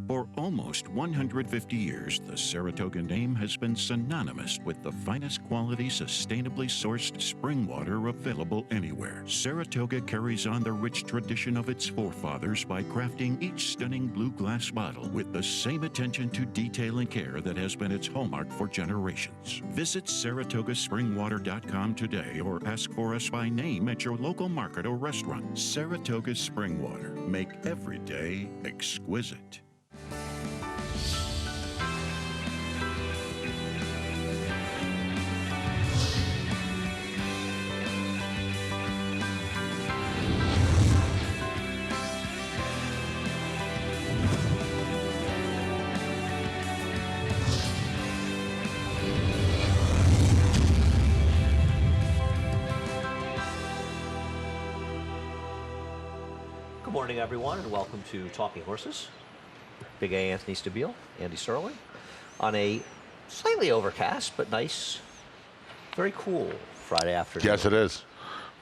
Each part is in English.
For almost 150 years, the Saratoga name has been synonymous with the finest quality, sustainably sourced spring water available anywhere. Saratoga carries on the rich tradition of its forefathers by crafting each stunning blue glass bottle with the same attention to detail and care that has been its hallmark for generations. Visit SaratogaSpringwater.com today or ask for us by name at your local market or restaurant. Saratoga Spring Water. Make every day exquisite. Good morning, everyone, and welcome to Talking Horses. Big A Anthony Stabile, Andy Serling, on a slightly overcast but nice, very cool Friday afternoon. Yes, it is.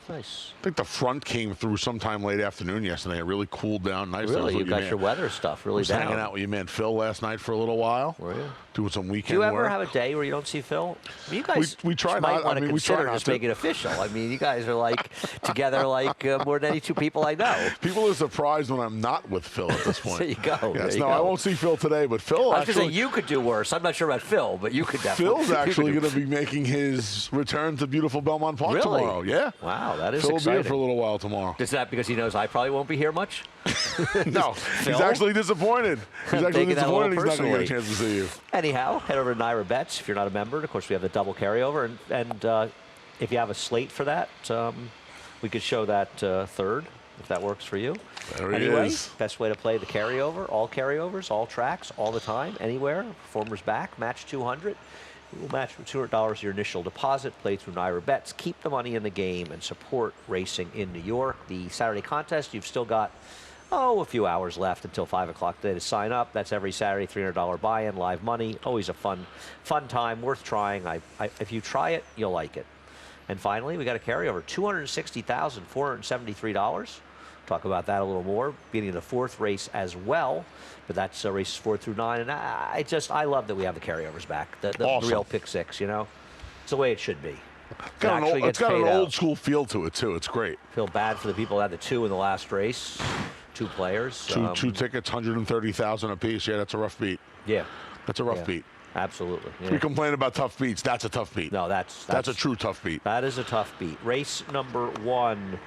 Nice. I think the front came through sometime late afternoon yesterday. It really cooled down nicely. Really, you got your weather stuff really down. Hanging out with your man Phil last night for a little while. Were you? Doing some weekend Do you ever work. have a day where you don't see Phil? I mean, you guys we try might not, want to we try consider not just to. make it official. I mean, you guys are like together like more than any two people I know. People are surprised when I'm not with Phil at this point. There you go. Yes, there you no, go. I won't see Phil today, but Phil I was actually. going to say you could do worse. I'm not sure about Phil, but you could definitely. Phil's actually going to be making his return to beautiful Belmont Park Really? tomorrow. Yeah. Wow, that is Phil will exciting. be here for a little while tomorrow. Is that because he knows I probably won't be here much? No, he's actually disappointed. He's actually Taking that a little disappointed he's not going to get a personally. chance to see you. Anyhow, head over to Naira Bets if you're not a member. Of course, we have the double carryover, and if you have a slate for that, we could show that third if that works for you. There he Anyway, is. best way to play the carryovers, all tracks, all the time, anywhere. Performers back, match 200. We will match with $200 your initial deposit. Play through Naira Bets. Keep the money in the game and support racing in New York. The Saturday contest, you've still got a few hours left until 5 o'clock today to sign up. That's every Saturday, $300 buy-in, live money. Always a fun time, worth trying. If you try it, you'll like it. And finally, we got a carryover, $260,473. Talk about that a little more. Beginning of the fourth race as well, but that's races 4 through 9. And I love that we have the carryovers back. The Awesome. real pick six, you know, it's the way it should be. It's got an old school feel to it too. It's great. Feel bad for the people that had the 2 in the last race. 2 players. Two tickets, 130,000 apiece. Yeah, that's a rough beat. Yeah. That's a rough beat. Absolutely. Yeah. We complain about tough beats. That's a tough beat. No, that's a true tough beat. That is a tough beat. Race number 1,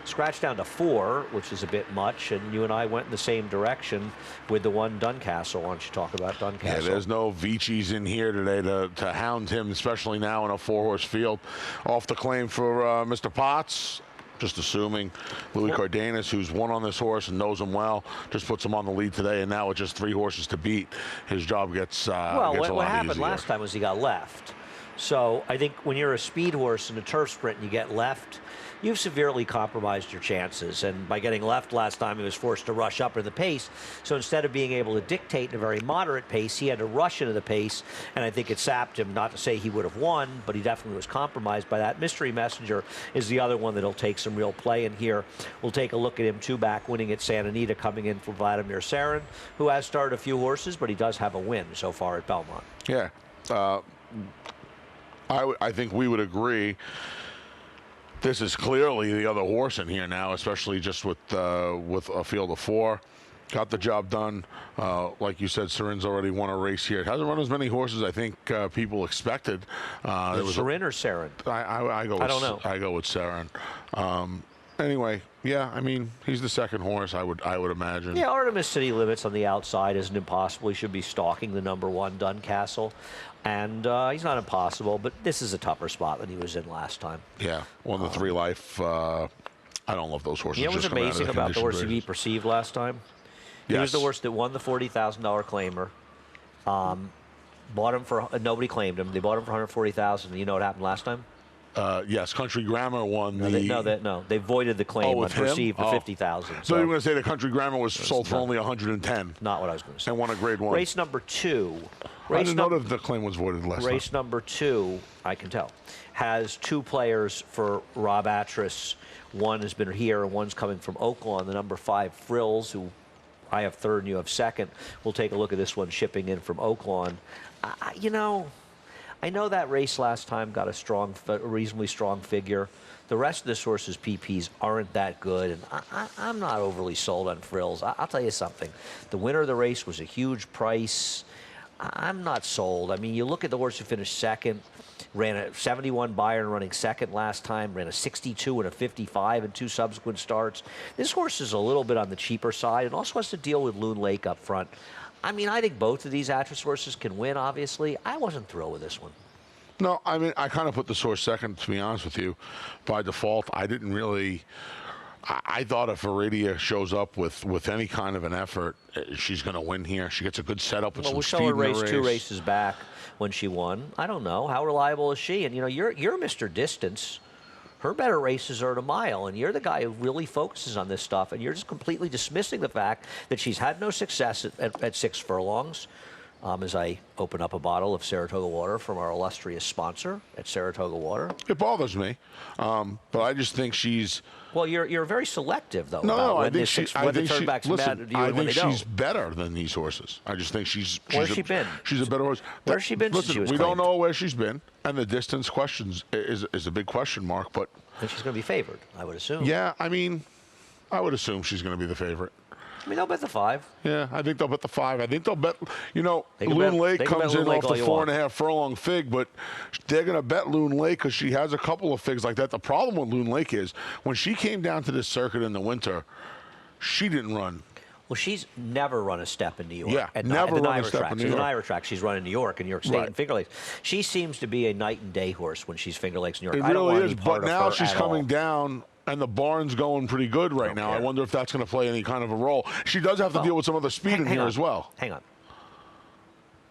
scratched down to 4, which is a bit much, and you and I went in the same direction with the one Duncastle. Why don't you talk about Duncastle? Yeah, there's no Vicis in here today to hound him, especially now in a 4-horse field. Off the claim for Mr. Potts. Just assuming Louis Cardenas, who's won on this horse and knows him well, just puts him on the lead today, and now with just 3 horses to beat, his job gets a lot easier. What happened last time was he got left. So I think when you're a speed horse in a turf sprint and you get left, you've severely compromised your chances. And by getting left last time, he was forced to rush up in the pace. So instead of being able to dictate in a very moderate pace, he had to rush into the pace. And I think it sapped him. Not to say he would have won, but he definitely was compromised by that. Mystery Messenger is the other one that'll take some real play in here. We'll take a look at him 2-back, winning at Santa Anita, coming in for Vladimir Sarin, who has started a few horses, but he does have a win so far at Belmont. Yeah. I think we would agree. This is clearly the other horse in here now, especially just with a field of 4. Got the job done. Like you said, Sarin's already won a race here. It hasn't run as many horses I think people expected. Sarin or Sarin? I don't know. I go with Sarin. Anyway, yeah, I mean, he's the second horse, I would imagine. Yeah, Artemis City Limits on the outside isn't impossible. He should be stalking the number 1 Duncastle. And he's not impossible, but this is a tougher spot than he was in last time. Yeah, won the 3 Life. I don't love those horses. You know what's amazing about the horse he beat Perceived last time? He was the horse that won the $40,000 claimer. Bought him for, nobody claimed him. They bought him for $140,000. You know what happened last time? Yes, Country Grammar won they voided the claim on Perceived for $50,000. So you were going to say the Country Grammar was sold for only $110. Not what I was going to say. And won a grade 1. Race number 2. I didn't know that the claim was voided last time. Race number 2, I can tell, has 2 players for Rob Atras. One has been here, and one's coming from Oaklawn. The number 5 Frills, who I have third and you have second. We'll take a look at this one shipping in from Oaklawn. You know, I know that race last time got a reasonably strong figure. The rest of this horse's PPs aren't that good, and I'm not overly sold on Frills. I'll tell you something. The winner of the race was a huge price. I'm not sold. I mean, you look at the horse who finished second, ran a 71 Bayern running second last time, ran a 62 and a 55 in 2 subsequent starts. This horse is a little bit on the cheaper side and also has to deal with Loon Lake up front. I mean, I think both of these actress horses can win, obviously. I wasn't thrilled with this one. No, I mean, I kind of put this horse second, to be honest with you, by default. I didn't really... I thought if Iridia shows up with any kind of an effort, she's going to win here. She gets a good setup with some speed in the race. Well, we saw her race 2 races back when she won. I don't know. How reliable is she? And, you know, you're Mr. Distance. Her better races are at a mile, and you're the guy who really focuses on this stuff, and you're just completely dismissing the fact that she's had no success at 6 furlongs. As I open up a bottle of Saratoga water from our illustrious sponsor at Saratoga Water. It bothers me, but I just think she's... Well, you're very selective, though. No, I think she's better than these horses. I just think she's Where's she been? She's a better horse. Where's she been since she was claimed? We don't know where she's been, and the distance questions is a big question mark. But and she's going to be favored, I would assume. Yeah, I mean, I would assume she's going to be the favorite. I mean, they'll bet the 5. Yeah, I think they'll bet the 5. I think they'll bet, you know, Loon Lake comes in off the 4.5 furlong fig, but they're going to bet Loon Lake because she has a couple of figs like that. The problem with Loon Lake is when she came down to this circuit in the winter, she didn't run. Well, she's never run a step in New York. Yeah, never run a step in New York. She's an Ira track. She's run in New York and New York State and Finger Lakes. She seems to be a night and day horse when she's Finger Lakes, New York. It really is, but now she's coming down. And the barn's going pretty good right now. I wonder if that's going to play any kind of a role. She does have to deal with some of the speed in here as well. Hang on.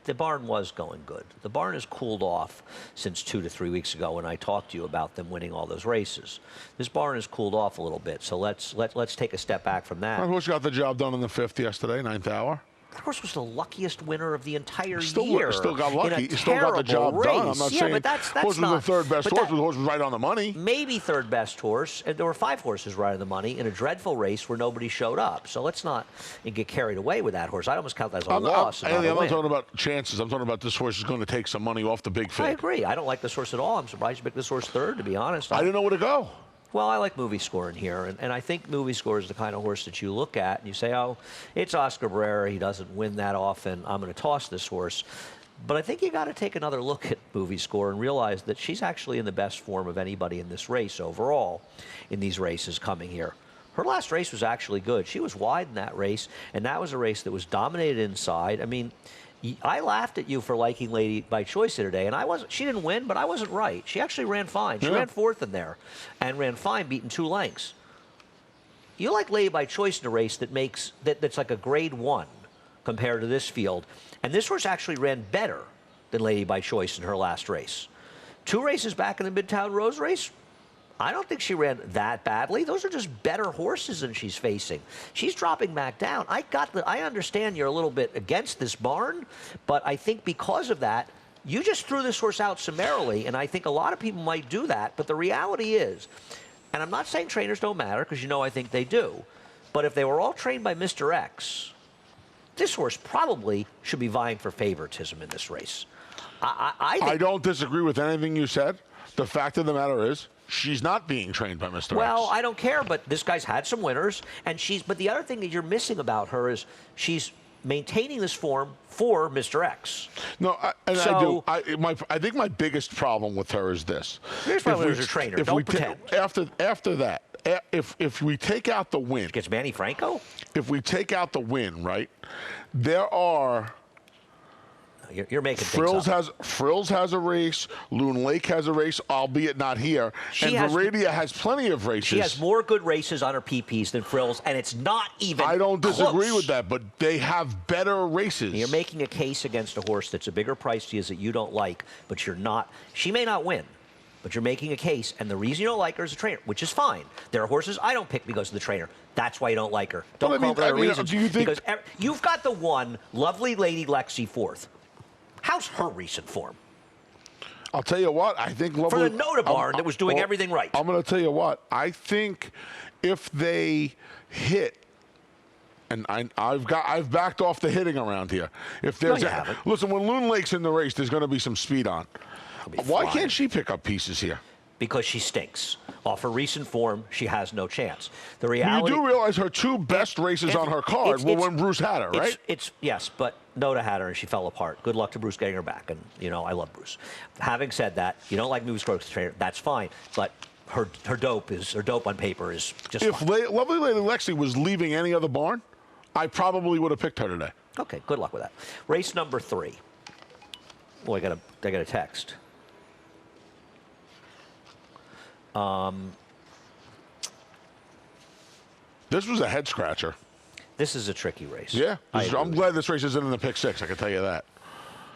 The barn was going good. The barn has cooled off since 2 to 3 weeks ago when I talked to you about them winning all those races. This barn has cooled off a little bit, so let's take a step back from that. Of course, got the job done in the 5th yesterday, 9th hour. That horse was the luckiest winner of the entire year. Still got lucky. Still got the job done. I'm not saying but that's horse was the third best horse, but the horse was right on the money. Maybe third best horse. And there were 5 horses right on the money in a dreadful race where nobody showed up. So let's not get carried away with that horse. I'd almost count that as a loss. I'm not talking about chances. I'm talking about this horse is going to take some money off the big fig. I agree. I don't like this horse at all. I'm surprised you picked this horse third, to be honest. I didn't know where to go. Well, I like Movie Score in here, and I think Movie Score is the kind of horse that you look at and you say, oh, it's Oscar Barrera. He doesn't win that often. I'm going to toss this horse. But I think you got to take another look at Movie Score and realize that she's actually in the best form of anybody in this race overall in these races coming here. Her last race was actually good. She was wide in that race, and that was a race that was dominated inside. I mean, I laughed at you for liking Lady by Choice today, and she didn't win, but I wasn't right. She actually ran fine. She ran 4th in there and ran fine, beating 2 lengths. You like Lady by Choice in a race that's like a grade 1 compared to this field. And this horse actually ran better than Lady by Choice in her last race. 2 races back in the Midtown Rose race, I don't think she ran that badly. Those are just better horses than she's facing. She's dropping back down. I understand you're a little bit against this barn, but I think because of that, you just threw this horse out summarily, and I think a lot of people might do that. But the reality is, and I'm not saying trainers don't matter, because you know I think they do, but if they were all trained by Mr. X, this horse probably should be vying for favoritism in this race. I don't disagree with anything you said. The fact of the matter is, she's not being trained by Mr. X. Well, I don't care, but this guy's had some winners, and but the other thing that you're missing about her is she's maintaining this form for Mr. X. No, I do. I think my biggest problem with her is this. Here's my winner's a trainer. Don't pretend. After that, if we take out the win. She gets Manny Franco? If we take out the win, right, there are... You're making things up. Frills has a race. Loon Lake has a race, albeit not here. And Viridia has plenty of races. She has more good races on her PPs than Frills, and it's not even I don't disagree close. with that, but they have better races. You're making a case against a horse that's a bigger price to you that you don't like, but you're not. She may not win, but you're making a case, and the reason you don't like her is a trainer, which is fine. There are horses I don't pick because of the trainer. That's why you don't like her. Don't call for reasons. Do you think because you've got the one, lovely Lady Lexi 4th. How's her recent form? I'll tell you what, I think... For the Noda barn that was doing everything right. I'm going to tell you what, I think if they hit And I've backed off the hitting around here. If there's you haven't. listen, when Loon Lake's in the race, there's going to be some speed on. Why flying. can't she pick up pieces here? Because she stinks. Off her recent form, she has no chance. The reality. You do realize her two best races on her card were when Bruce had her, right? Yes, but Noda had her and she fell apart. Good luck to Bruce getting her back, and I love Bruce. Having said that, you don't like Moose Gross trainer, that's fine, but her dope on paper is just. If fine. Lovely Lady Lexi was leaving any other barn, I probably would have picked her today. Okay, good luck with that. Race number 3. Oh, I got a text. This was a head scratcher. This is a tricky race. Yeah, I'm glad this race isn't in the pick 6. I can tell you that.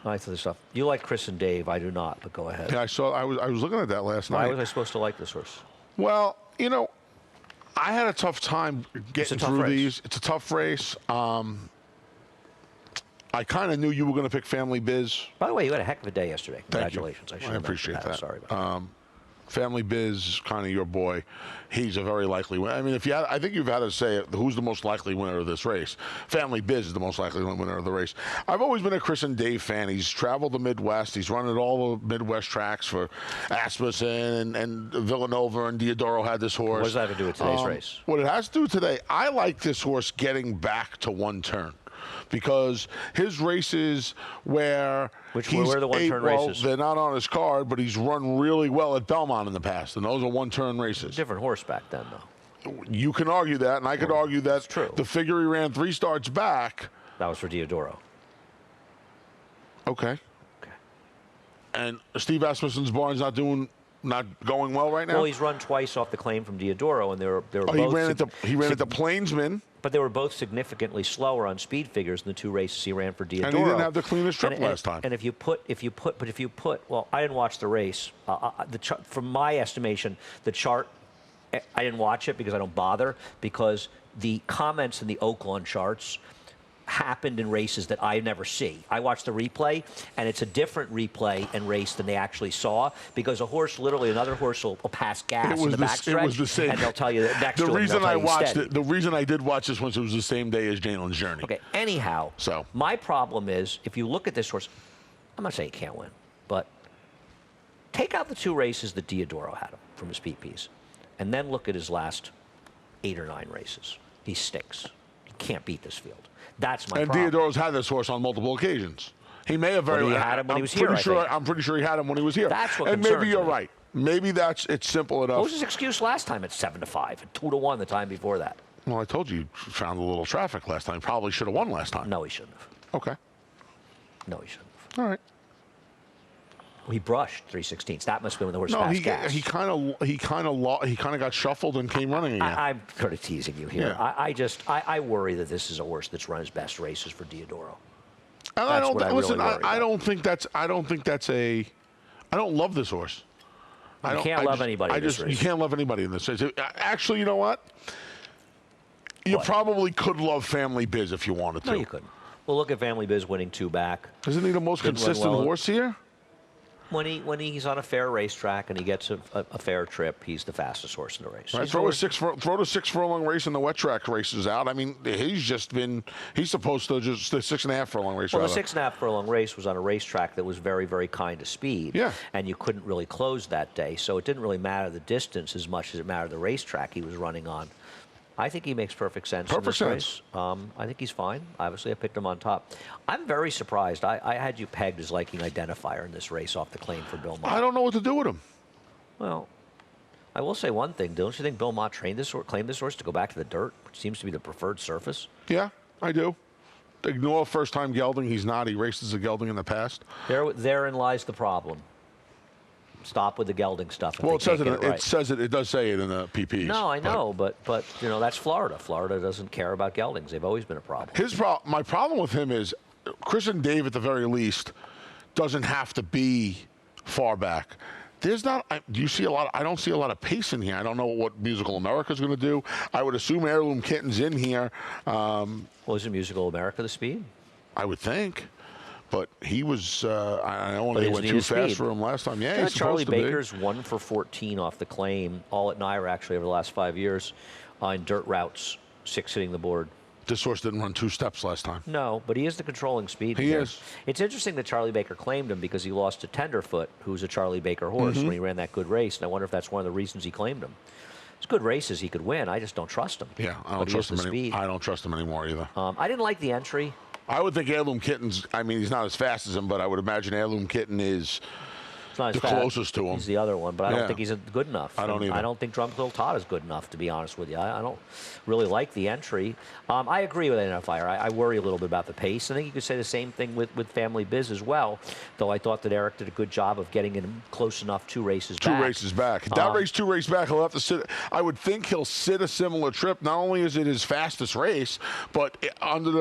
I thought this stuff. You like Chris and Dave. I do not, but go ahead. Yeah, I was looking at that last night. Why was I supposed to like this horse? Well, I had a tough time getting through these. It's a tough race. I kind of knew you were going to pick Family Biz. By the way, you had a heck of a day yesterday. Thank Congratulations. you. I appreciate that. Sorry about that. Family Biz, kind of your boy. He's a very likely winner. I mean, I think you've had to say who's the most likely winner of this race. Family Biz is the most likely winner of the race. I've always been a Chris and Dave fan. He's traveled the Midwest. He's run at all the Midwest tracks for Asmussen and Villanova, and Diodoro had this horse. What does that have to do with today's race? What it has to do today, I like this horse getting back to one turn. Because his races were the one-turn races? They're not on his card, but he's run really well at Belmont in the past, and those are one-turn races. Different horse back then, though. You can argue that, and I could argue that's true. The figure he ran 3 starts back. That was for Diodoro. Okay. And Steve Asmussen's barn's not going well right now? Well, he's run twice off the claim from Diodoro, and they were both. He ran at the Plainsman. But they were both significantly slower on speed figures than the 2 races he ran for Diodoro. And he didn't have the cleanest trip last time. And if you put, well, I didn't watch the race. From my estimation, the chart, I didn't watch it because I don't bother, because the comments in the Oaklawn charts happened in races that I never see. I watched the replay, and it's a different replay and race than they actually saw, because another horse will pass gas in the backstretch, it was the same. and they'll tell you that next to him, the reason I did watch this one, it was the same day as Jalen's Journey. Okay, anyhow, my problem is, if you look at this horse, I'm not saying he can't win, but take out the 2 races that Diodoro had him from his PPs, and then look at his last 8 or 9 races. He stinks. He can't beat this field. That's my problem. And Diodoro's had this horse on multiple occasions. He may have very had him when he was here. I'm pretty sure he had him when he was here. That's what concerns me. And maybe you're right. Maybe it's simple enough. What was his excuse last time at 7-5 and 2-1 the time before that? Well, I told you found a little traffic last time. Probably should have won last time. No, he shouldn't have. Okay. No, he shouldn't have. All right. He brushed 3/16. That must have been when the horse passed gas. He kind of got shuffled and came running again. I'm sort of teasing you here. Yeah. I worry that this is a horse that's run his best races for Diodoro. And I don't love this horse. You can't love anybody in this race. You can't love anybody in this race. Actually, you know what? You probably could love Family Biz if you wanted to. No, you couldn't. Well, look at Family Biz winning 2 back. Isn't he the most consistent horse here? When he's on a fair racetrack and he gets a fair trip, he's the fastest horse in the race. Right, throw the 6 furlong race in the wet track races out. I mean, he's supposed to just the 6.5 furlong race. Well, the 6.5 furlong race was on a racetrack that was very, very kind to speed. Yeah. And you couldn't really close that day, so it didn't really matter the distance as much as it mattered the racetrack he was running on. I think he makes perfect sense in this race. I think he's fine. Obviously, I picked him on top. I'm very surprised. I had you pegged as liking Identifier in this race off the claim for Bill Mott. I don't know what to do with him. Well, I will say one thing. Don't you think Bill Mott claimed this horse to go back to the dirt, which seems to be the preferred surface? Yeah, I do. Ignore first-time gelding. He's not. He races a gelding in the past. Therein lies the problem. Stop with the gelding stuff. Well, it does say it in the PP. No, I know, but that's Florida. Florida doesn't care about geldings. They've always been a problem. My problem with him is Chris and Dave, at the very least, doesn't have to be far back. There's not. Do you see a lot? I don't see a lot of pace in here. I don't know what Musical America's going to do. I would assume Heirloom Kitten's in here. Isn't Musical America the speed? I would think. But he was, I don't want to went too fast for him last time. Yeah, he's Charlie supposed to Baker's 1 for 14 off the claim, all at Naira actually over the last 5 years, in dirt routes, 6 hitting the board. This horse didn't run 2 steps last time. No, but he is the controlling speed. He is. It's interesting that Charlie Baker claimed him because he lost to Tenderfoot, who's a Charlie Baker horse, when he ran that good race. And I wonder if that's one of the reasons he claimed him. It's good races he could win. I just don't trust him. Yeah, I don't trust him. I don't trust him anymore either. I didn't like the entry. I would think Heirloom Kitten's. I mean, he's not as fast as him, but I would imagine Heirloom Kitten is the closest to him. He's the other one, but I don't think he's good enough. I don't either. I don't think Drumfield Todd is good enough, to be honest with you. I don't really like the entry. I agree with Identifier. I worry a little bit about the pace. I think you could say the same thing with Family Biz as well, though I thought that Eric did a good job of getting him close enough 2 races back. 2 races back. That race, 2 races back, he'll have to sit. I would think he'll sit a similar trip. Not only is it his fastest race, but under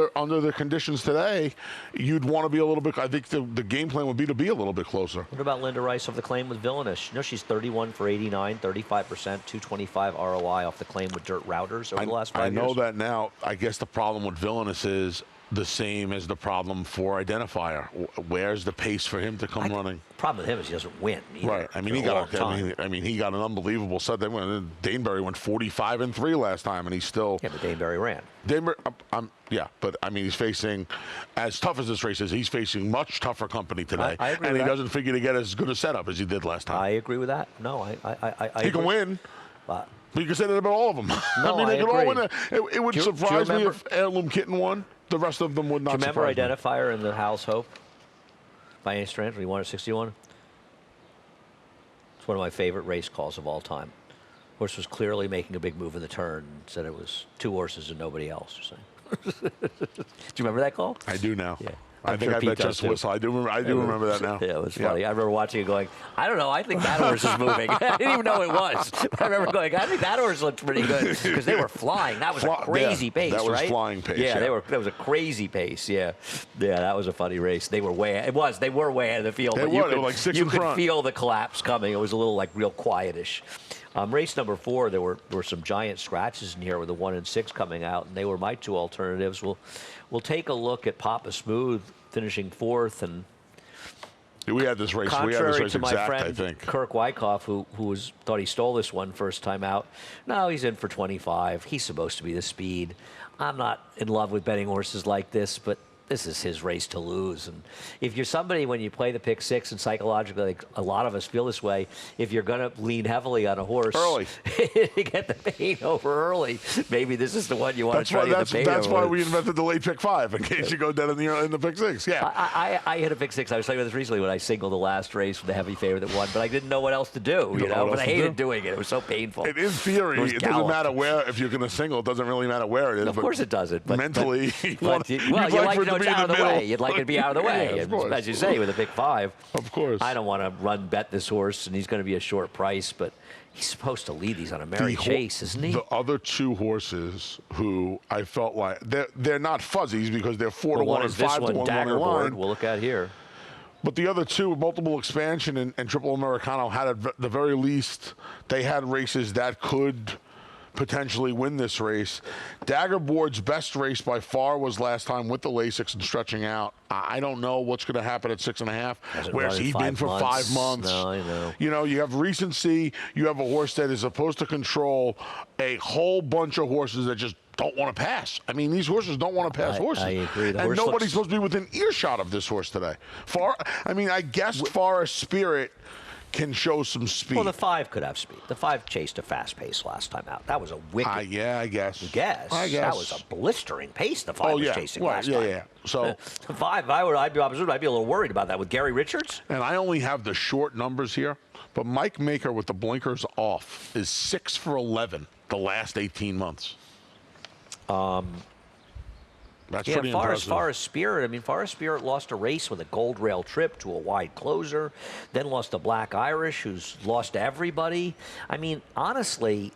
the conditions today, you'd want to be a little bit. I think the game plan would be to be a little bit closer. What about Linda Rice of the claim with Villainous? You know, she's 31 for 89, 35%, 225 ROI off the claim with Dirt Routers over the last 5 years. I know that now. I guess the problem with Villainous is the same as the problem for Identifier. Where's the pace for him to come running? The problem with him is he doesn't win either. Right. I mean, he got an unbelievable set. Daneberry went 45-3 last time, and he's still. Yeah, but Daneberry ran. Yeah, but I mean, he's facing, as tough as this race is, he's facing much tougher company today. I agree and with he that. doesn't figure to get as good a setup as he did last time. I agree with that. No, he can win. But you can say that about all of them. No, I mean, they could all win. It would surprise me if Heirloom Kitten won. The rest of them would not. Do you remember surprise me. Identifier in the Howell's Hope by any strength when he won at 61? It's one of my favorite race calls of all time. Horse was clearly making a big move in the turn. Said it was 2 horses and nobody else. Do you remember that call? I do now. Yeah. I think I bet just whistle. I do remember that now. Yeah, it was funny. I remember watching it going, I don't know, I think that horse is moving. I didn't even know it was. But I remember going, I think that horse looked pretty good because they were flying. That was a crazy pace, right? That was flying pace. Yeah, that was a crazy pace. Yeah, that was a funny race. They were way. They were way ahead of the field. They were like 6 in front. You could feel the collapse coming. It was a little like real quietish. Race number 4, there were some giant scratches in here with the 1 and 6 coming out, and they were my 2 alternatives. We'll take a look at Papa Smooth finishing 4th, and we had this race. Contrary to my exact, friend I think. Kirk Wyckoff, who thought he stole this one first time out. No, he's in for 25. He's supposed to be the speed. I'm not in love with betting horses like this, but this is his race to lose. And if you're somebody, when you play the pick 6, and psychologically, like a lot of us feel this way, if you're going to lean heavily on a horse early, to get the pain over early, maybe this is the one you want to try to get the pain over. That's why we invented the late pick 5, in case you go dead in the pick 6. Yeah. I hit a pick 6. I was talking about this recently when I singled the last race with the heavy favorite that won, but I didn't know what else to do, but I hated doing it. It was so painful. In theory, it doesn't matter where, if you're going to single, it doesn't really matter where it is. Of course it doesn't. But mentally, you'd like to know it's out of the way. You'd like it to be out of the way. Yeah, of course. As you say, with a pick 5. Of course. I don't want to bet this horse, and he's going to be a short price, but he's supposed to lead these on a merry chase, isn't he? The other 2 horses who I felt like, they're not fuzzies because they're 4-1 and 5-1 Daggerboard, we'll look at here. But the other 2, Multiple Expansion and Triple Americano, had at the very least, they had races that could potentially win this race. Daggerboard's best race by far was last time with the Lasix and stretching out. I don't know what's going to happen at 6.5. Where's he been for 5 months? No, I know. You have recency. You have a horse that is supposed to control a whole bunch of horses that just don't want to pass. I mean, these horses don't want to pass horses. I agree. And nobody's supposed to be within earshot of this horse today. I guess Forest Spirit can show some speed. Well, the 5 could have speed. The 5 chased a fast pace last time out. That was a wicked. Yeah, I guess. That was a blistering pace the 5 was chasing last time. Yeah. So the 5, I'd be opposite. I'd be a little worried about that with Gary Richards. And I only have the short numbers here, but Mike Maker with the blinkers off is 6 for 11 the last 18 months. That's pretty impressive. Forest Spirit. Forest Spirit lost a race with a Gold Rail Trip to a wide closer, then lost to Black Irish, who's lost to everybody. Honestly,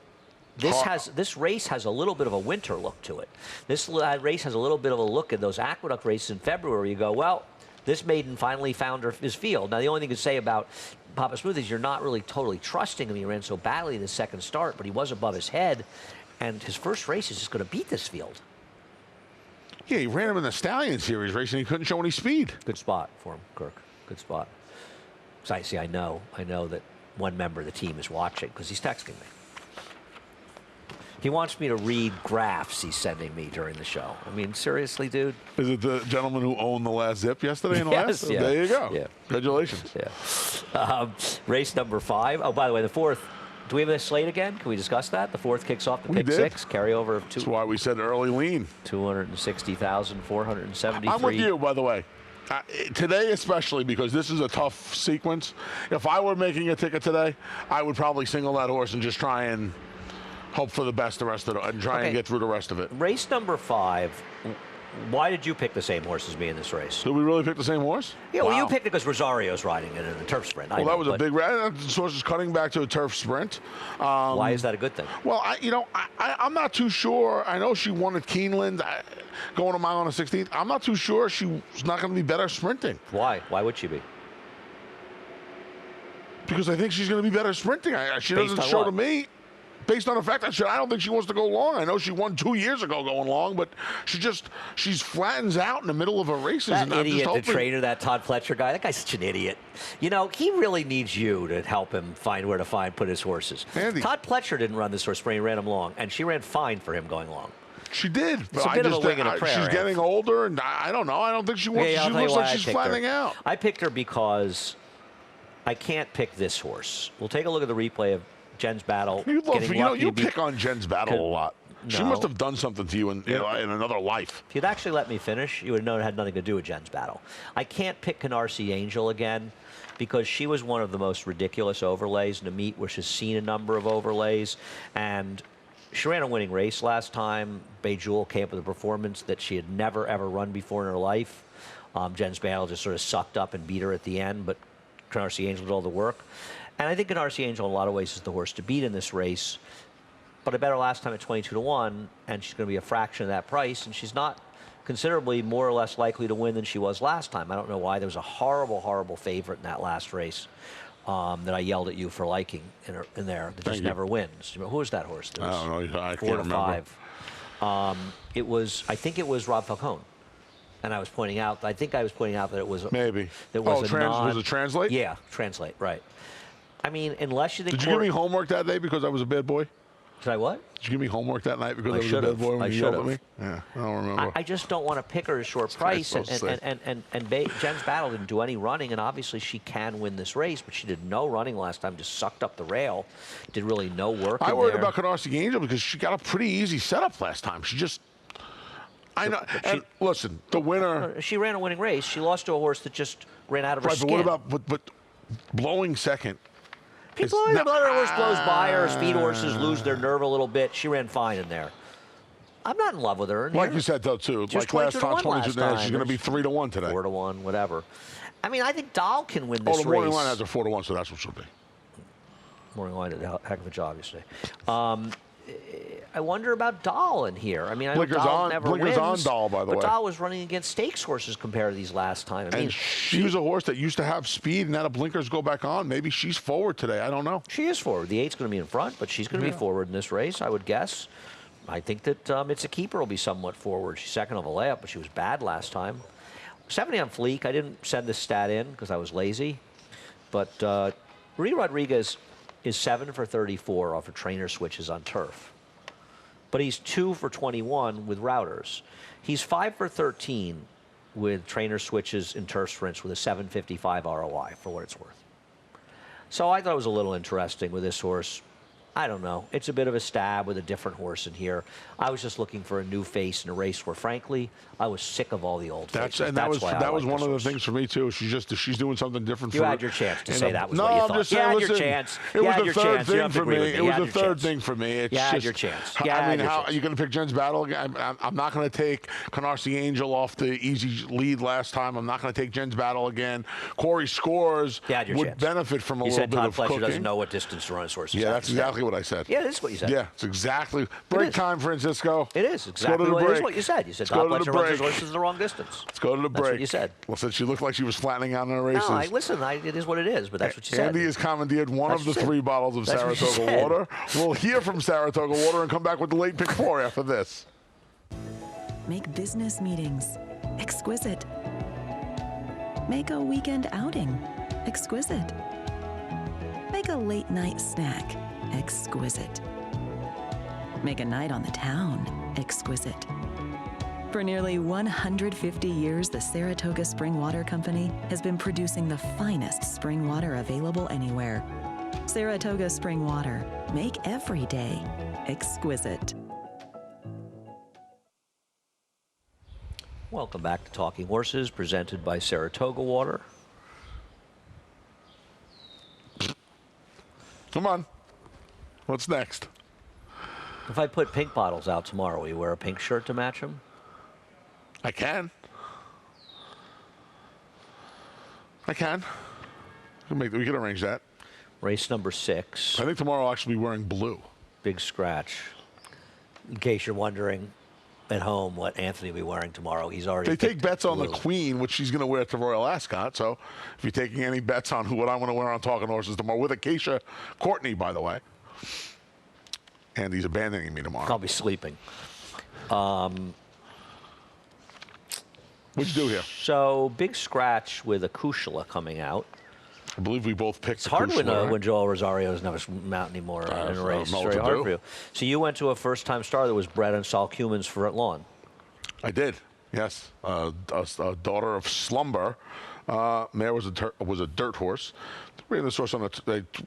this race has a little bit of a winter look to it. This race has a little bit of a look at those Aqueduct races in February. You go, well, this maiden finally found his field. Now, the only thing you can say about Papa Smooth is you're not really totally trusting him. He ran so badly in the second start, but he was above his head, and his first race is just going to beat this field. Yeah, he ran him in the Stallion Series race, and he couldn't show any speed. Good spot for him, Kirk. Good spot. So I know that one member of the team is watching because he's texting me. He wants me to read graphs he's sending me during the show. I mean, seriously, dude? Is it the gentleman who owned the last zip yesterday in the Yes, last? yeah. There you go. Yeah. Congratulations. Yeah. Race number 5. Oh, by the way, the 4th. Do we have a slate again? Can we discuss that? The 4th kicks off the We pick did. 6, carryover of That's why we said early lean. 260,473. I'm with you, by the way. Today especially, because this is a tough sequence. If I were making a ticket today, I would probably single that horse and just try and hope for the best the rest of it and try and get through the rest of it. Race number 5. Why did you pick the same horse as me in this race? Did we really pick the same horse? Yeah, well, Wow. you picked it because Rosario's riding it in a turf sprint. Well, that was a big race. This horse is cutting back to a turf sprint. Why is that a good thing? Well, I'm not too sure. I know she won at Keeneland, going a mile on the 16th. I'm not too sure she's not going to be better sprinting. Why? Why would she be? Because I think she's going to be better sprinting. She Based doesn't on show what? to me. Based on the fact that I don't think she wants to go long. I know she won 2 years ago going long, but she flattens out in the middle of her races. That and I'm just idiot, the hoping. trainer, that Todd Fletcher guy, that guy's such an idiot. You know, he really needs you to help him find where to put his horses. Andy. Todd Fletcher didn't run this horse sprint, he ran him long, and she ran fine for him going long. She did. It's a bit of a wing and a prayer. She's getting older, and I don't know. I don't think she wants. Okay, I'll she tell you looks why like I she's picked her. flattening out. I picked her because I can't pick this horse. We'll take a look at the replay of Jen's battle. You Getting pick on Jen's battle a lot. She No. must have done something to you in another life. If you'd actually let me finish, you would have known it had nothing to do with Jen's battle. I can't pick Canarsie Angel again because she was one of the most ridiculous overlays in a meet where she's seen a number of overlays. And she ran a winning race last time. Bay Jewel came up with a performance that she had never, ever run before in her life. Jen's battle just sort of sucked up and beat her at the end, but Canarsie Angel did all the work. And I think Canarsie Angel in a lot of ways is the horse to beat in this race. But I bet her last time at 22-1, and she's going to be a fraction of that price, and she's not considerably more or less likely to win than she was last time. I don't know why. There was a horrible, horrible favorite in that last race that I yelled at you for liking in there that just never wins. Who was that horse? I don't know. I 4 can't to remember. 5. I think it was Rob Falcone. And I was pointing out that it was Maybe. There was was it Translate? Yeah, Translate, right. I mean, unless you think. Did you give me homework that day because I was a bad boy? Did I what? Did you give me homework that night because I was a should've. bad boy when I you yelled at should've. me? Yeah, I don't remember. I just don't want to pick her at a short price. so sick. And Jen's battle didn't do any running, and obviously she can win this race, but she did no running last time, just sucked up the rail, did really no work. I worried about Canarsie Angel because she got a pretty easy setup last time. I know. And listen, the winner. She ran a winning race. She lost to a horse that just ran out of her Right, skin. but what about but blowing second? People let another horse blows by her. Speed horses lose their nerve a little bit. She ran fine in there. I'm not in love with her. Like you said, though, too. She was Like last 22-1 time, 22 last now, she's going to be time. 3-1 today. 4-1, whatever. I mean, I think Dahl can win this Oh, the morning race. line has a 4-1, so that's what she'll be. Morning line did a heck of a job yesterday. I wonder about Dahl in here. I mean, I know Blinkers Dahl on- never blinkers wins, on Dahl, by the but way. Dahl was running against stakes horses compared to these last time. I mean, And she was a horse that used to have speed, and now the blinkers go back on. Maybe she's forward today. I don't know. she is forward. The 8's going to be in front, but she's going to be forward in this race, I would guess. I think that It's a Keeper will be somewhat forward. She's second of a layup, but she was bad last time. 70 on Fleek. I didn't send this stat in because I was lazy. But Ree Rodriguez is 7 for 34 off of trainer switches on turf. But he's 2 for 21 with routers. He's 5 for 13 with trainer switches in turf sprints with a 755 ROI, for what it's worth. So I thought it was a little interesting with this horse. I don't know. It's a bit of a stab with a different horse in here. I was just looking for a new face in a race where, frankly, I was sick of all the old faces. That was why I like one this of the horse. things for me too. She's doing something different. You for had your chance to and say that was no, what you I'm thought. just You saying, had your listen, chance. It You was had the your third chance. You thing don't have to for agree me. with me. It You was had the your third chance. thing for me. It's You had just, your chance. You I had mean, your how chance. are you going to pick Jen's battle again? I'm not going to take Canarsie Angel off the easy lead last time. I'm not going to take Jen's battle again. Corey Scores You had your would chance. benefit from a You little said bit Todd of Fletcher cooking. doesn't know what distance to run his horses. Yeah, at that's instead. exactly what I said. Yeah, this is what you said. Yeah, it's exactly. Break is. time, Francisco. It is Let's go to exactly the what, it is break. what you said. You said Let's go Todd to the Fletcher runs his break. horses the wrong distance. Let's go to the break. That's what you said. Well, since she looked like she was flattening out in her races. No, listen, it is what it is, but that's what you said. Andy has commandeered one That's of the what you 3 said. bottles of That's what you Saratoga said. water. We'll hear from Saratoga water and come back with the late pick 4 after this. Make business meetings exquisite. Make a weekend outing exquisite. Make a late night snack exquisite. Make a night on the town exquisite. For nearly 150 years, the Saratoga Spring Water Company has been producing the finest spring water available anywhere. Saratoga Spring Water. Make every day exquisite. Welcome back to Talking Horses, presented by Saratoga Water. Come on. What's next? If I put pink bottles out tomorrow, will you wear a pink shirt to match them? I can. We can arrange that. Race number 6. I think tomorrow I'll actually be wearing blue. Big scratch. In case you're wondering at home what Anthony will be wearing tomorrow, he's already They take bets on the blue. Queen, which she's going to wear at the Royal Ascot. So if you're taking any bets on what I want to wear on Talking Horses tomorrow, with Acacia Courtney, by the way. And he's abandoning me tomorrow. I'll be sleeping. What'd you do here? So, big scratch with Acushla coming out. I believe we both picked It's hard Acushla, when Joel Rosario doesn't have a mount anymore in a race. It's very hard for you. So you went to a first-time star that was bred on Salcumens for at lawn. I did, yes. A daughter of Slumber. Mare was a dirt horse. They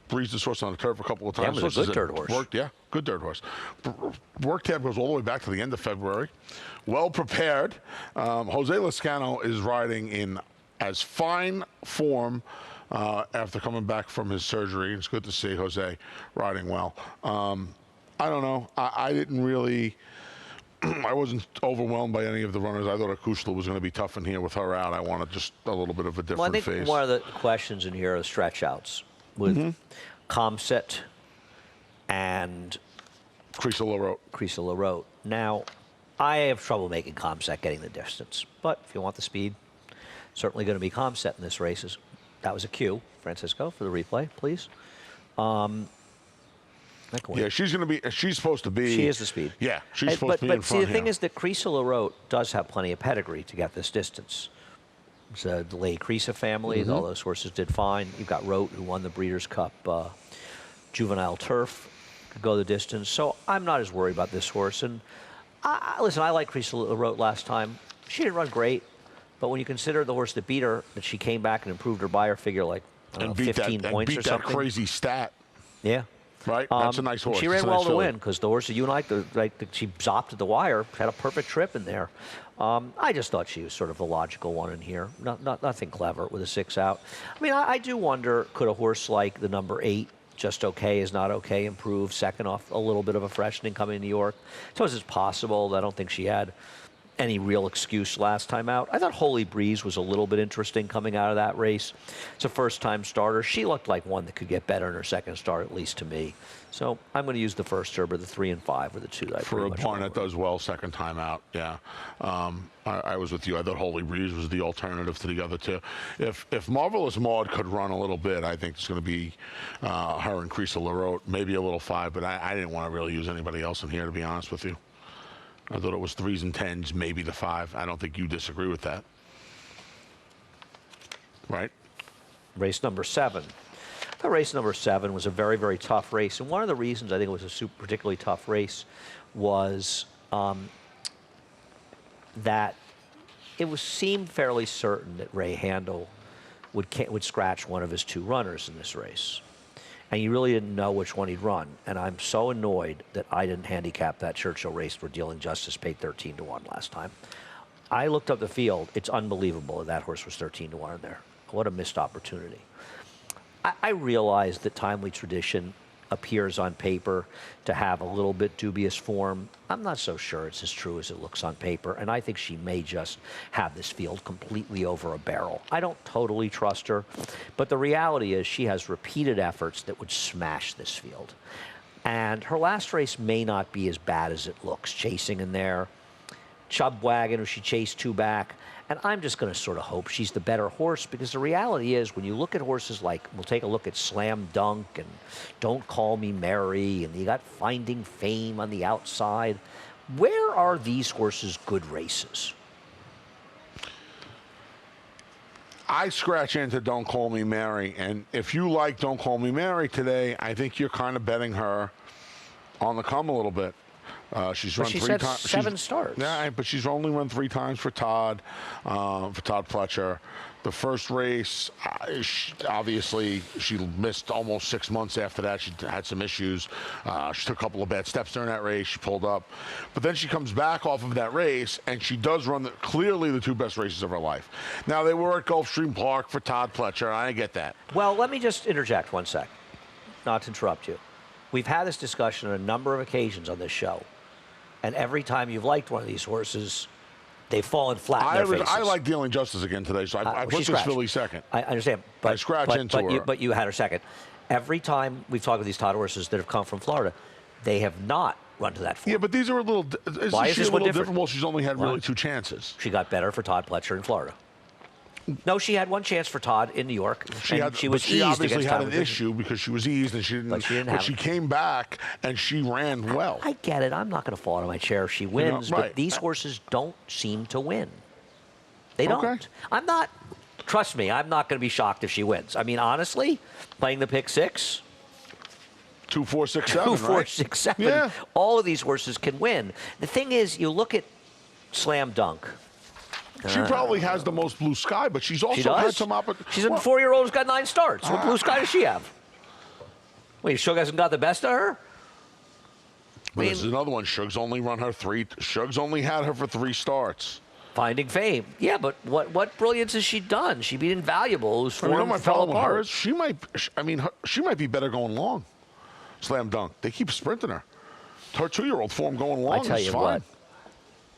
breezed the horse on the turf a couple of times. Yeah, it was a good dirt horse. Good dirt horse. Work tab goes all the way back to the end of February. Well prepared. Jose Lascano is riding in as fine form after coming back from his surgery. It's good to see Jose riding well. I don't know. I didn't really... I wasn't overwhelmed by any of the runners. I thought Acushla was going to be tough in here with her out. I wanted just a little bit of a different phase. I think one of the questions in here are stretch outs with Comset and Creasy LaRote. Now, I have trouble making Comset getting the distance, but if you want the speed, certainly going to be Comset in this race. That was a cue, Francisco, for the replay, please. Yeah, she's supposed to be. She is the speed. Yeah, she's supposed to be in front. But see, the thing is that Creasy LaRote does have plenty of pedigree to get this distance. It's the Lay Creasa family. All those horses did fine. You've got Rote, who won the Breeders' Cup Juvenile Turf, could go the distance. So I'm not as worried about this horse. And listen, I like Creasy LaRote last time. She didn't run great, but when you consider the horse that beat her, that she came back and improved her buyer figure like 15 points or something. That crazy stat. Yeah. Right? That's a nice horse. She ran well to win because the horse that you and I, she zopped at the wire, had a perfect trip in there. I just thought she was sort of the logical one in here. Nothing clever with a 6 out. I mean, I do wonder, could a horse like the number 8, Just Okay Is Not Okay, improve second off a little bit of a freshening coming to New York? I suppose it's possible. I don't think she had any real excuse last time out. I thought Holy Breeze was a little bit interesting coming out of that race. It's a first-time starter. She looked like one that could get better in her second start, at least to me. So I'm going to use the first Herber. The 3 and 5 were the two that I for a barn that does well second time out. Yeah, I was with you. I thought Holy Breeze was the alternative to the other two. If Marvelous Maud could run a little bit, I think it's going to be her and Creasy LaRote, maybe a little 5. But I didn't want to really use anybody else in here, to be honest with you. I thought it was 3s and 10s, maybe the 5. I don't think you disagree with that. Right? Race number 7. I thought race number 7 was a very, very tough race. And one of the reasons I think it was a particularly tough race was that it seemed fairly certain that Ray Handel would scratch one of his 2 runners in this race. And you really didn't know which one he'd run. And I'm so annoyed that I didn't handicap that Churchill race where Dealing Justice paid 13-1 last time. I looked up the field. It's unbelievable that horse was 13-1 in there. What a missed opportunity. I realize that Timely Tradition appears on paper to have a little bit dubious form. I'm not so sure it's as true as it looks on paper, and I think she may just have this field completely over a barrel. I don't totally trust her, but the reality is she has repeated efforts that would smash this field. And her last race may not be as bad as it looks, chasing in there. Chubb Wagon, who she chased 2 back. And I'm just going to sort of hope she's the better horse, because the reality is when you look at horses like, we'll take a look at Slam Dunk and Don't Call Me Mary, and you got Finding Fame on the outside. Where are these horses good races? I scratch into Don't Call Me Mary, and if you like Don't Call Me Mary today, I think you're kind of betting her on the come a little bit. She's run she 3 said times. 7 starts. Yeah, but she's only run 3 times for Todd Pletcher. The first race, obviously, she missed almost 6 months after that. She had some issues. She took a couple of bad steps during that race. She pulled up. But then she comes back off of that race, and she does run clearly the 2 best races of her life. Now, they were at Gulfstream Park for Todd Pletcher. I get that. Well, let me just interject 1 sec, not to interrupt you. We've had this discussion on a number of occasions on this show. And every time you've liked one of these horses, they've fallen flat in their faces. I like Dealing Justice again today, so I put this filly second. I understand. But, I scratched into her. But you had her second. Every time we've talked with these Todd horses that have come from Florida, they have not run to that form. Yeah, but these are a little. Why is this one different? Well, she's only had really 2 chances. She got better for Todd Pletcher in Florida. No, she had 1 chance for Todd in New York. She obviously had an issue because she was eased and she didn't. But she came back and she ran well. I get it. I'm not going to fall out of my chair if she wins, but these horses don't seem to win. They don't. Okay. I'm not. Trust me, I'm not going to be shocked if she wins. I mean, honestly, playing the pick 6. 2, 4, 6, 7. 2, 4, 6, 7. Yeah. All of these horses can win. The thing is, you look at Slam Dunk. She probably has the most blue sky, but she's also had some opportunities. She's a 4-year-old who's got 9 starts. What blue sky does she have? Wait, Shug hasn't got the best of her? There's another one. Shug's only run her 3. Shug's only had her for 3 starts. Finding Fame. Yeah, but what brilliance has she done? She beat Invaluable, whose form my fell problem with apart. her is she might be better going long. Slam Dunk. They keep sprinting her. Her 2-year-old form going long is fine. I tell you what.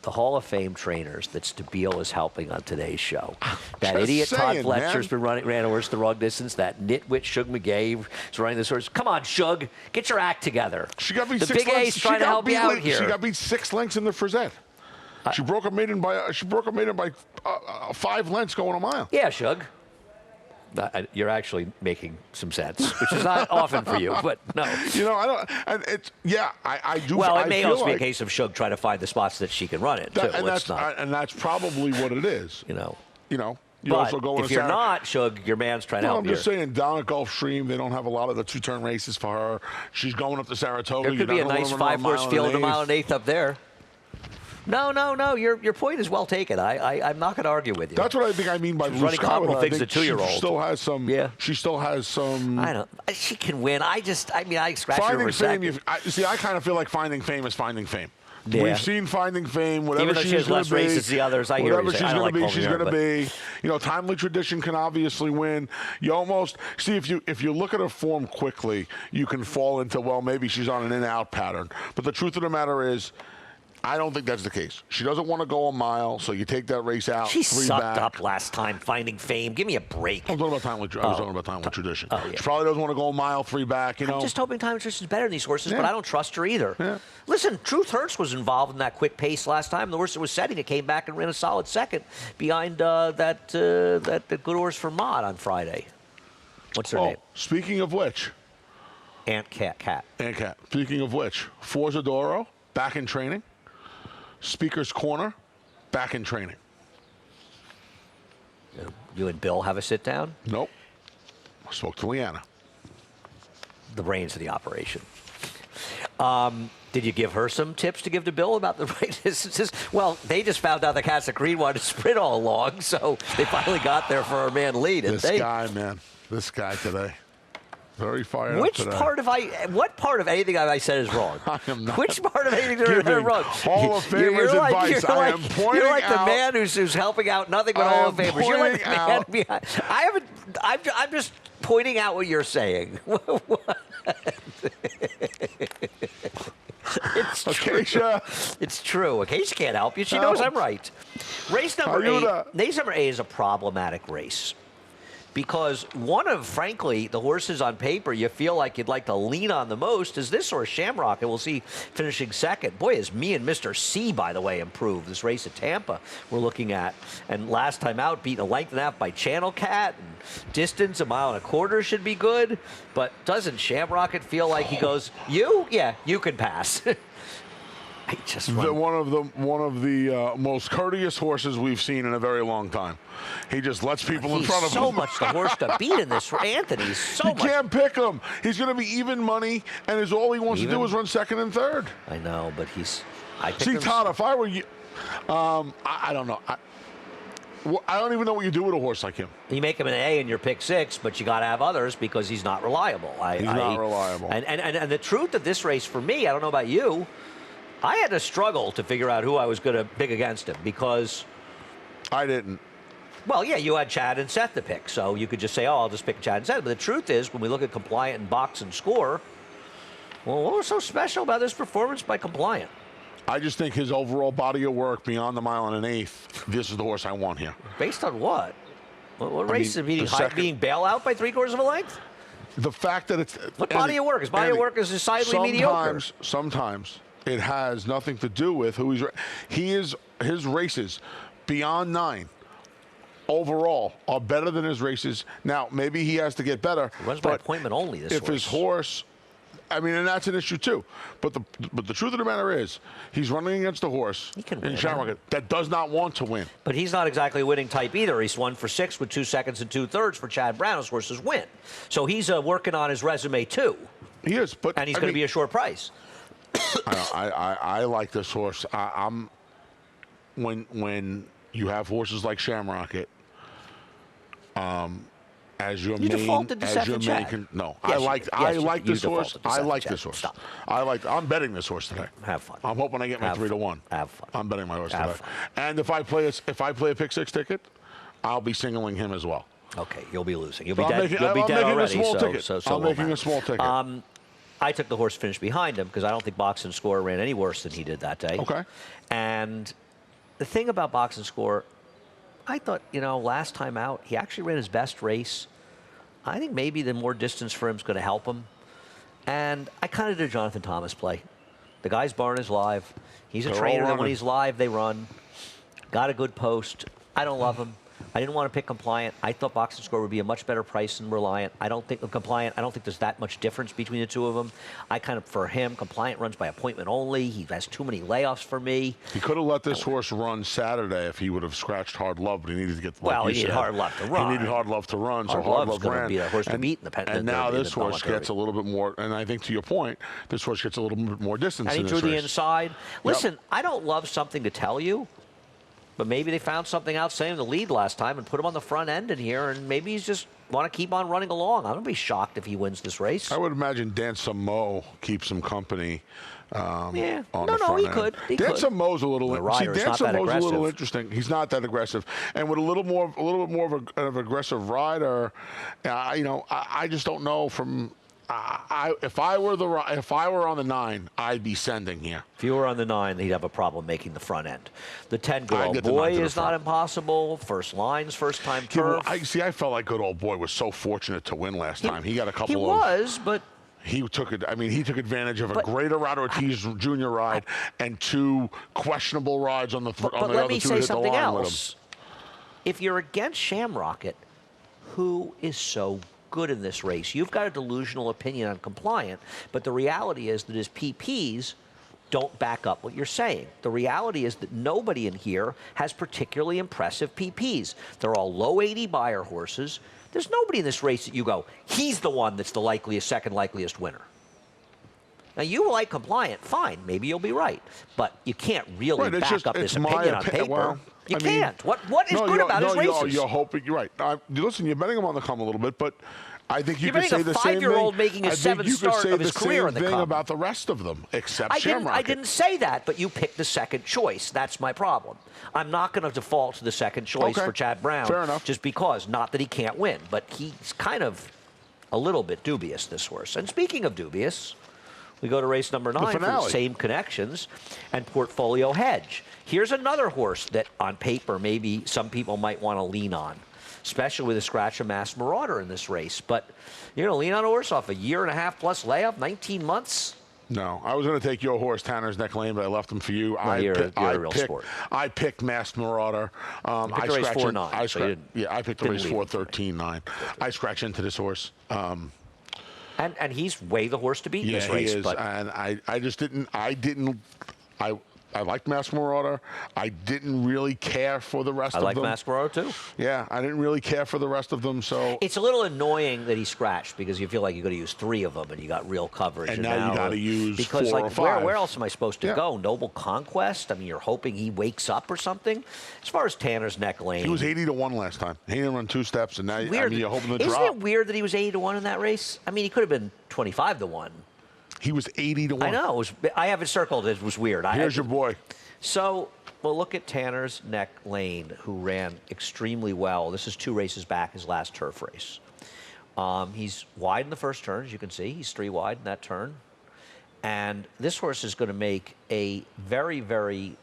The Hall of Fame trainers that Stabile is helping on today's show. That idiot Todd Fletcher's been ran a horse the wrong distance. That nitwit Shug McGay is running this horse. Come on, Shug, get your act together. She got beat the 6 big lengths. A's trying to help you out here. She got beat 6 lengths in the Frizette. She broke a maiden by 5 lengths going a mile. Yeah, Shug. You're actually making some sense, which is not often for you, but no. I don't. And it's I do. Well, it may also be a case of Shug trying to find the spots that she can run in too. And that's probably what it is. You also go. If you're not Shug, your man's trying to help you. I'm just saying, down at Gulfstream, they don't have a lot of the 2-turn races for her. She's going up to Saratoga. There could be a nice 5-horse field, a mile and 1/8 up there. No. Your point is well taken. I'm not going to argue with you. That's what I think I mean by blue running sky. comparable things to 2-year-old. She still has some. Yeah. She still has some. I don't. She can win. I scratch her Finding over Fame. I kind of feel like Finding Fame is Finding Fame. Yeah. We've seen Finding Fame. Whatever Even though she's she has less races than the others, I hear whatever she's going to be, she's going to be. Timely Tradition can obviously win. You almost see if you look at her form quickly, you can fall into maybe she's on an in-out pattern. But the truth of the matter is, I don't think that's the case. She doesn't want to go a mile, so you take that race out. She 3 sucked back. up last time, Finding Fame. Give me a break. I was talking about Timely Tradition. Oh, yeah. She probably doesn't want to go a mile, 3 back. I'm just hoping Timely Tradition is better than these horses, but I don't trust her either. Yeah. Listen, Truth Hurts was involved in that quick pace last time. The horse that was setting it came back and ran a solid second behind that good horse for Mott on Friday. What's her name? Speaking of which, Ant Cat. Speaking of which, Forza Doro back in training. Speaker's Corner, back in training. You and Bill have a sit down? Nope. I spoke to Leanna. The brains of the operation. Did you give her some tips to give to Bill about the right distances? Well, they just found out the Casa Green wanted to sprint all along, so they finally got there for our man Lee, didn't they? This guy today. Very fired up today. What part of anything I said is wrong? I am not. Which part of anything is wrong? Hall of Famers advice. I am pointing out. You're like the man who's helping out nothing but Hall of Famers. You're like the man behind. I'm just pointing out what you're saying. It's Acacia. true. It's true. Acacia can't help you. She knows I'm right. Race number 8 is a problematic race. Because one of, frankly, the horses on paper you feel like you'd like to lean on the most is this horse, Shamrock, and we'll see finishing second. Boy, is me and Mr. C, by the way, improved. This race at Tampa we're looking at. And last time out, beaten a length and a half by Channel Cat. And distance, 1.25 miles should be good. But doesn't Shamrock feel like he goes, you? Yeah, you can pass. one of the most courteous horses we've seen in a very long time. He just lets people in front of him. So much the horse to beat in this. Anthony's so much. You can't pick him. He's going to be even money, and all he wants to do is run second and third. I know, but See, Todd, if I were you, I don't know. I don't even know what you do with a horse like him. You make him an A in your pick 6, but you got to have others because he's not reliable. He's not reliable. And the truth of this race for me, I don't know about you, I had to struggle to figure out who I was going to pick against him because I didn't. Well, yeah, you had Chad and Seth to pick, so you could just say, oh, I'll just pick Chad and Seth. But the truth is, when we look at Compliant and Box and Score, well, what was so special about this performance by Compliant? I just think his overall body of work beyond the mile and an eighth, this is the horse I want here. Based on what? What race is it being bailout by 3/4 of a length? The fact that it's... What body of work? His body of work is decidedly mediocre. Sometimes it has nothing to do with who he's... His races beyond 9 overall are better than his races. Now, maybe he has to get better. He runs by appointment only, this horse. If his horse... I mean, and that's an issue too. But the truth of the matter is, he's running against a horse in Shamrock that does not want to win. But he's not exactly a winning type either. He's 1 for 6 with 2 seconds and 2/3 for Chad Brown. His horses win. So he's working on his resume too. He is, but and he's going to be a short price. I like this horse. When you have horses like Shamrock, as your main, no. Yes, I like this horse. I like this horse. Stop. I'm betting this horse today. Have fun. I'm hoping I get my 3-1. Have fun. I'm betting my horse today. Fun. And if I play a pick 6 ticket, I'll be singling him as well. Okay, you'll be losing. You'll be dead. You'll be dead already. I'm making a small ticket. I took the horse finish behind him because I don't think Box and Score ran any worse than he did that day. Okay. And the thing about Box and Score, I thought, last time out, he actually ran his best race. I think maybe the more distance for him is going to help him. And I kind of did a Jonathan Thomas play. The guy's barn is live. He's a trainer, and when he's live, they run. Got a good post. I don't love him. I didn't want to pick Compliant. I thought Box and Score would be a much better price than Reliant. I don't think Compliant, I don't think there's that much difference between the two of them. For him, Compliant runs by appointment only. He has too many layoffs for me. He could have let this horse run Saturday if he would have scratched Hard Love, but he needed to get he needed Hard Love to run. He needed Hard Love to run, so Hard Love ran. Be a horse to beat in the and now this horse gets a little bit more, and I think to your point, this horse gets a little bit more distance in this race. And he drew the inside. Listen, I don't love something to tell you, but maybe they found something out saying the lead last time and put him on the front end in here, and maybe he's just want to keep on running along. I'm going to be shocked if he wins this race. I would imagine Dancer Mo keeps him company. On the front end. Could. Dancer Mo's a little. Dancer Mo's a little interesting. He's not that aggressive, and with a little bit more of an aggressive rider, I just don't know from. If I were on the 9, I'd be sending here. If you were on the 9, he'd have a problem making the front end. The 10, Good Old Boy is not impossible. First Lines, first time turf. I felt like Good Old Boy was so fortunate to win last time. He got a couple. But he took it. I mean, he took advantage of a great Gerardo Ortiz Jr. ride and 2 questionable rides on the other 2 But let me say something else. With him. If you're against Shamrocket, who is so good in this race? You've got a delusional opinion on Compliant, but the reality is that his PPs don't back up what you're saying. The reality is that nobody in here has particularly impressive PPs. They're all low 80 buyer horses. There's nobody in this race that you go, he's the one that's the second likeliest winner. Now, you like Compliant, fine, maybe you'll be right, but you can't really back up this opinion on paper. Well, you can't. What is good about his races? You're hoping, you're right. Listen, you're betting him on the come a little bit, but I think you can say the same thing. You're betting a 5-year-old making his 7th start of his career in the come. About the rest of them, except Shamrock. I didn't say that, but you picked the second choice. That's my problem. I'm not going to default to the second choice for Chad Brown. Fair enough. Just because, not that he can't win, but he's kind of a little bit dubious, this horse. And speaking of dubious, we go to race number 9 for the same connections and Portfolio Hedge. Here's another horse that on paper maybe some people might want to lean on, especially with a scratch of Mass Marauder in this race. But you're going to lean on a horse off a 1.5+ layoff, 19 months? No, I was going to take your horse, Tanner's Neck Lane, but I left him for you. You're a real sport. I picked Masked Marauder. I picked the race 4-9. I picked the race 4-13-9. I scratch into this horse. And he's way the horse to beat in this race. He is. But and I just didn't. I liked Mask Marauder. I didn't really care for the rest of them. I like Mask Marauder, too. Yeah, I didn't really care for the rest of them, so... It's a little annoying that he scratched because you feel like you got to use 3 of them and you got real coverage. And now you got to use because 4 or 5. Where else am I supposed to go? Noble Conquest? I mean, you're hoping he wakes up or something? As far as Tanner's Neck Lane... He was 80-1 last time. He didn't run 2 steps, and now you're hoping to drop. Isn't it weird that he was 80-1 in that race? I mean, he could have been 25-1. He was 80-1. I know. I have it circled. It was weird. Here's your boy. So, well, look at Tanner's Neck Lane, who ran extremely well. This is 2 races back, his last turf race. He's wide in the first turn, as you can see. He's 3 wide in that turn. And this horse is going to make a very, very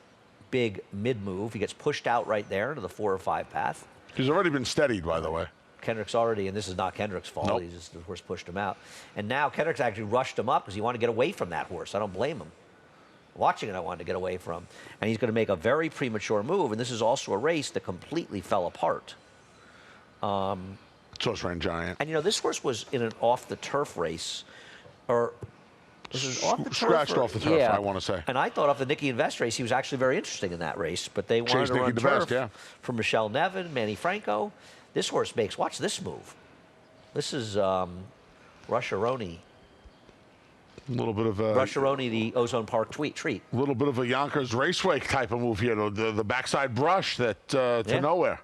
big mid-move. He gets pushed out right there into the 4 or 5 path. He's already been steadied, by the way. Kendrick's already, and this is not Kendrick's fault. Nope. The horse pushed him out. And now Kendrick's actually rushed him up because he wanted to get away from that horse. I don't blame him. Watching it, I wanted to get away from. And he's going to make a very premature move, and this is also a race that completely fell apart. Source ran giant. And, you know, this horse was in an off-the-turf race, or this is off the turf. Scratched off the turf, yeah. I want to say. And I thought off the Nicky Invest race, he was actually very interesting in that race, but they wanted Chased to run Nicky turf Best, yeah. from Michelle Nevin, Manny Franco. This horse makes, watch this move. This is Rusharoni. A little bit of a... Rusharoni, the Ozone Park treat. A little bit of a Yonkers Raceway type of move here. The backside brush that to nowhere.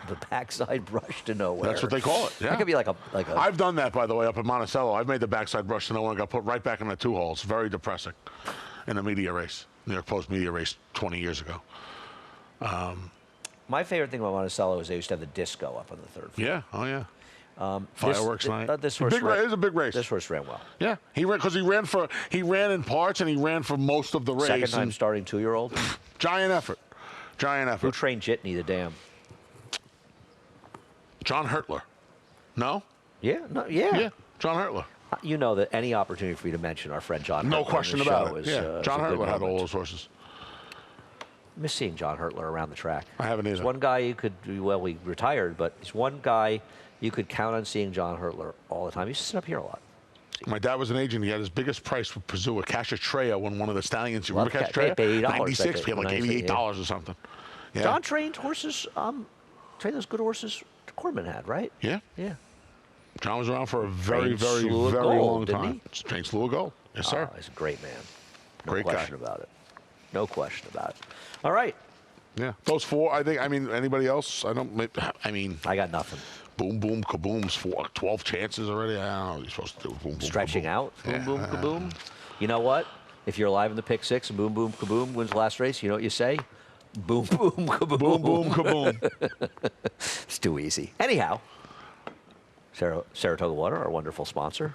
The backside brush to nowhere. That's what they call it. Yeah. That could be like a. I've done that, by the way, up in Monticello. I've made the backside brush to nowhere and got put right back in the 2 holes. Very depressing in a media race, New York Post media race 20 years ago. My favorite thing about Monticello is they used to have the disco up on the 3rd floor. Yeah. Oh yeah. Fireworks night. This horse it was a big race. This horse ran well. Yeah, he ran because he ran in parts and he ran for most of the race. Second time starting 2-year-old. Giant effort. Giant effort. Who trained Jitney the dam? John Hurtler. No? Yeah. No, yeah. Yeah. John Hurtler. You know that any opportunity for you to mention our friend John. No Hurtler question on the about show it. is, Yeah. John Hurtler had all those horses. I miss seeing John Hurtler around the track. I haven't either. He's one guy you could, well, he retired, but he's one guy you could count on seeing John Hurtler all the time. He used to sit up here a lot. My dad was an agent. He had his biggest price with Pazua. Cash Treya won one of the stallions. You remember Cash Treya? $80. 96. Paid like $88 or something. Yeah. John trained horses, trained those good horses Corbin had, right? Yeah. Yeah. John was around for a very, Trained very, Slew of very Gold, long didn't time. Trained Slew of Gold. Yes, sir. He's a great man. No Great question guy. about it. No question about it. All right. Yeah. Those 4, I think, anybody else? I got nothing. Boom, boom, kaboom's 12 chances already. I don't know what you're supposed to do. Boom, boom, Stretching kaboom. out. Boom, Yeah. boom, kaboom. You know what? If you're alive in the pick 6 and boom, boom, kaboom wins the last race, you know what you say? Boom, boom, kaboom. Boom, boom, kaboom. It's too easy. Anyhow, Saratoga Water, our wonderful sponsor.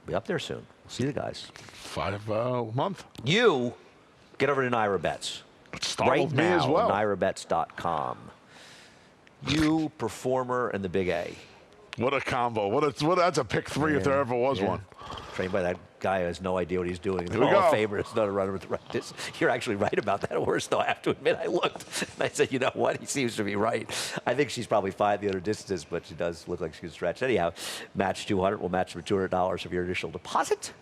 Be up there soon. We'll see the guys. 5 month. You get over to Naira Bets. Start Right with me now, as well. NairaBets.com. You, Performer, and the Big A. What a combo. That's a pick 3 if there ever was one. Trained by that guy who has no idea what he's doing. Here we Hall of go. Famer is not a runner with the right distance. You're actually right about that horse, though. I have to admit, I looked and I said, you know what? He seems to be right. I think she's probably fine the other distances, but she does look like she can stretch. Anyhow, match 200. We'll match for $200 of your initial deposit.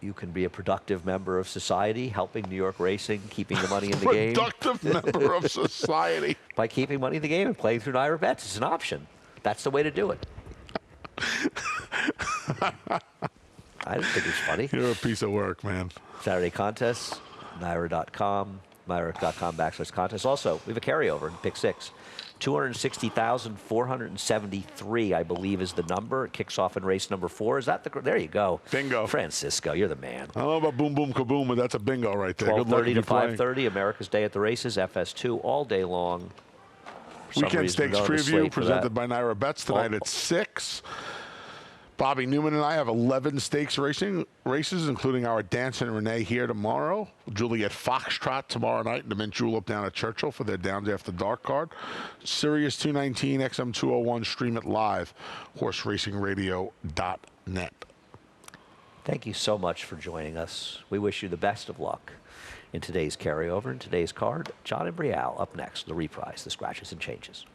You can be a productive member of society, helping New York racing, keeping the money in the game. Productive member of society. By keeping money in the game and playing through Naira Bets. It's an option. That's the way to do it. I didn't think it was funny. You're a piece of work, man. Saturday contests, Naira.com, Naira.com/contest. Also, we have a carryover in pick 6. 260,473, I believe, is the number. It kicks off in race number 4. Is that the? There you go. Bingo. Francisco, you're the man. I don't know about boom, boom, kaboom, but that's a bingo right there. Good luck 12:30 if to you're playing. 5:30, America's Day at the Races, FS2, all day long. For some Weekend reason, Stakes we're going to preview slate for that. presented by Naira Bets tonight at 6. Bobby Newman and I have 11 stakes races, including our Dan and Renee here tomorrow. Juliet Foxtrot tomorrow night, and the Mint Julep down at Churchill for their Downs After Dark card. Sirius 219, XM 201, stream it live, horseracingradio.net. Thank you so much for joining us. We wish you the best of luck in today's carryover and today's card. John and Brielle up next, the reprise, the scratches and changes.